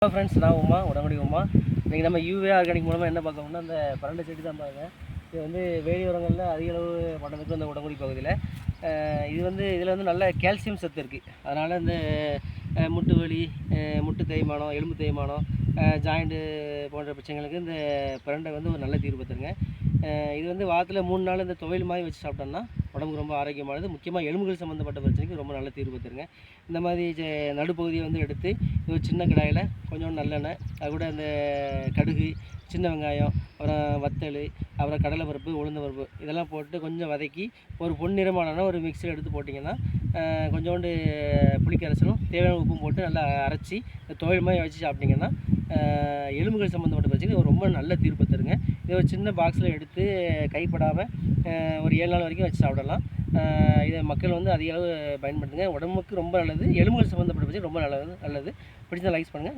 Hello friends, நான் உடம்படி உமா. இன்றைக்கி நம்ம யூவே ஆர்கானிக் மூலமாக என்ன பார்க்கணும்னா அந்த பரண்டை செடி தான் பாருங்க. இது வந்து வேலியோரங்களில் அதிக அளவு பண்ணுறதுக்கு இந்த உடம்படி பகுதியில் இதில் வந்து நல்ல கால்சியம் சத்து இருக்குது. அதனால் இந்த முட்டு வலி, முட்டு தேய்மானம், எலும்பு தேய்மானம், ஜாயிண்ட்டு போன்ற பிரச்சனைகளுக்கு இந்த பிரண்டை வந்து ஒரு நல்ல தீர்வு தருங்க. இது வந்து வாரத்தில் 3 நாள் இந்த துவையல் மாதிரி வச்சு சாப்பிட்டோம்னா உடம்புக்கு ரொம்ப ஆரோக்கியமானது. முக்கியமாக எலும்புகள் சம்மந்தப்பட்ட பிரச்சனைக்கு ரொம்ப நல்ல தீர்வு தருங்க. இந்த மாதிரி நடுப்பகுதியை வந்து எடுத்து ஒரு சின்ன கடாயில் கொஞ்சம் நல்லெண்ணெய், அது கூட அந்த கடுகு, சின்ன வெங்காயம், அப்புறம் வத்தல், அப்புறம் கடலைப்பருப்பு, உளுந்த பருப்பு இதெல்லாம் போட்டு கொஞ்சம் வதக்கி ஒரு பொன்னிறமான ஒரு மிக்சியில் எடுத்து போட்டிங்கன்னா கொஞ்சோண்டு புளிக்கரைசலும் தேவையான உப்பும் போட்டு நல்லா அரைச்சி துவையல் மாதிரி வச்சு சாப்பிட்டிங்கன்னா எலும்புகள் சம்மந்தப்பட்ட பிரச்சனைக்கு ரொம்ப நல்ல தீர்ப்பு தருங்க. இதை ஒரு சின்ன பாக்ஸில் எடுத்து கைப்படாமல் ஒரு 7 நாள் வரைக்கும் வச்சு சாப்பிடலாம். இதை மக்கள் வந்து அதிக அளவு பயன்படுத்துங்க. உடம்புக்கு ரொம்ப நல்லது. எலும்புகள் சம்மந்தப்பட்ட பிரச்சனை ரொம்ப நல்லது. பிடிச்சா லைக் பண்ணுங்கள்.